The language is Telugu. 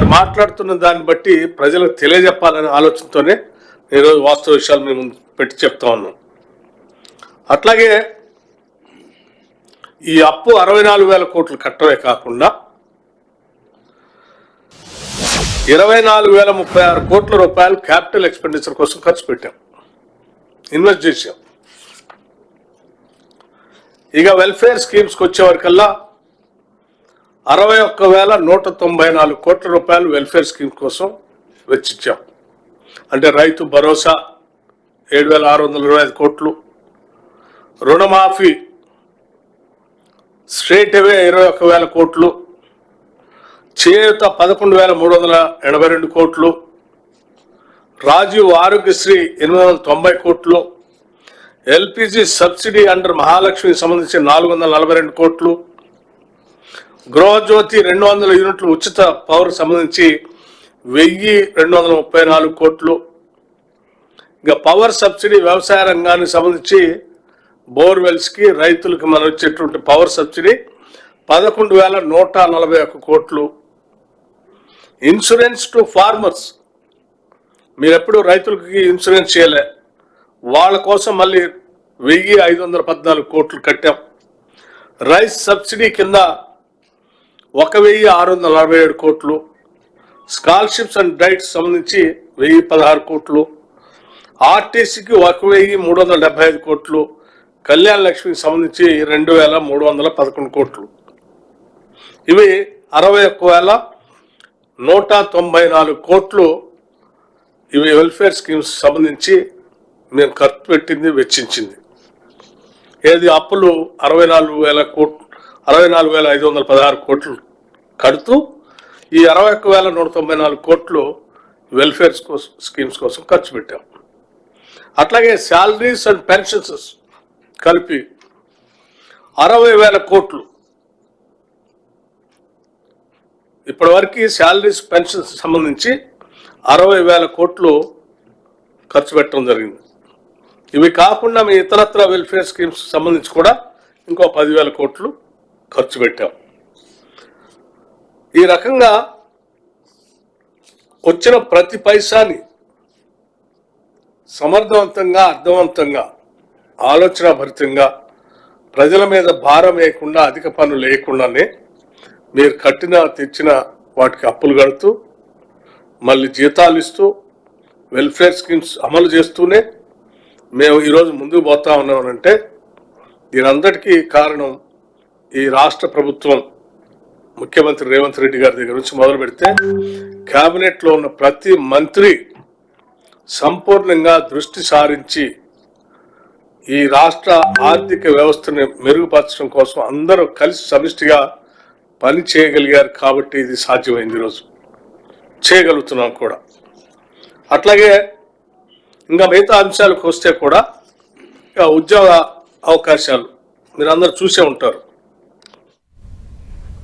వారు మాట్లాడుతున్న దాన్ని బట్టి ప్రజలకు తెలియజెప్పాలనే ఆలోచనతోనే ఈరోజు వాస్తవ విషయాలు మేము పెట్టి చెప్తా ఉన్నాం. అట్లాగే ఈ అప్పు 64,000 కోట్లు కట్టమే కాకుండా 24,036 కోట్ల రూపాయలు క్యాపిటల్ ఎక్స్పెండిచర్ కోసం ఖర్చు పెట్టాం, ఇన్వెస్ట్ చేశాం. ఇక వెల్ఫేర్ స్కీమ్స్కి వచ్చేవరకల్లా 61,194 కోట్ల రూపాయలు వెల్ఫేర్ స్కీమ్ కోసం వెచ్చించాం. అంటే రైతు భరోసా 7,625 కోట్లు, రుణమాఫీ స్ట్రేట్ అవే 21,000 కోట్లు, చేయూత 11,382 కోట్లు, రాజీవ్ ఆరోగ్యశ్రీ 890 కోట్లు, ఎల్పిజి సబ్సిడీ అండర్ మహాలక్ష్మికి సంబంధించి 442 కోట్లు, గృహజ్యోతి 200 యూనిట్లు ఉచిత పవర్ సంబంధించి 1,234 కోట్లు. ఇక పవర్ సబ్సిడీ వ్యవసాయ రంగానికి సంబంధించి బోర్వెల్స్కి రైతులకు మనం ఇచ్చేటువంటి పవర్ సబ్సిడీ 11,141 కోట్లు. ఇన్సూరెన్స్ టు ఫార్మర్స్, మీరు ఎప్పుడు రైతులకి ఇన్సూరెన్స్ చేయలే, వాళ్ళ కోసం మళ్ళీ 1,514 కోట్లు కట్టాం. రైస్ సబ్సిడీ కింద 1,647 కోట్లు, స్కాలర్షిప్స్ అండ్ డైట్స్ సంబంధించి 1,016 కోట్లు, ఆర్టీసీకి 1,375 కోట్లు, కళ్యాణ లక్ష్మికి సంబంధించి 2,311 కోట్లు. ఇవి 61,194 కోట్లు ఇవి వెల్ఫేర్ స్కీమ్స్ సంబంధించి మేము ఖర్చు పెట్టింది, వెచ్చించింది. ఏది అప్పులు 64,516 కోట్లు కడుతూ ఈ 61,194 కోట్లు వెల్ఫేర్ స్కీమ్స్ కోసం ఖర్చు పెట్టాం. అట్లాగే శాలరీస్ అండ్ పెన్షన్స్ కలిపి 60,000 కోట్లు ఇప్పటివరకు శాలరీస్ పెన్షన్స్ సంబంధించి 60,000 కోట్లు ఖర్చు పెట్టడం జరిగింది. ఇవి కాకుండా మీ ఇతరత్ర వెల్ఫేర్ స్కీమ్స్ సంబంధించి కూడా ఇంకో 10,000 కోట్లు ఖర్చు పెట్టాం. ఈ రకంగా వచ్చిన ప్రతి పైసాని సమర్థవంతంగా, అర్థవంతంగా, ఆలోచనాభరితంగా ప్రజల మీద భారం వేయకుండా, అధిక పన్నులు వేయకుండానే మీరు కట్టిన తెచ్చిన వాటికి అప్పులు కడుతూ మళ్ళీ జీతాలు ఇస్తూ వెల్ఫేర్ స్కీమ్స్ అమలు చేస్తూనే మేము ఈరోజు ముందుకు పోతా ఉన్నామంటే దీనందరికీ కారణం ఈ రాష్ట్ర ప్రభుత్వం, ముఖ్యమంత్రి రేవంత్ రెడ్డి గారి దగ్గర నుంచి మొదలు పెడితే కేబినెట్లో ఉన్న ప్రతి మంత్రి సంపూర్ణంగా దృష్టి సారించి ఈ రాష్ట్ర ఆర్థిక వ్యవస్థని మెరుగుపరచడం కోసం అందరూ కలిసి సమిష్టిగా పని చేయగలిగారు. కాబట్టి ఇది సాధ్యమైంది, ఈరోజు చేయగలుగుతున్నాం కూడా. అట్లాగే ఇంకా మిగతా అంశాలకు వస్తే కూడా ఉద్యోగ అవకాశాలు మీరు అందరూ చూసే ఉంటారు.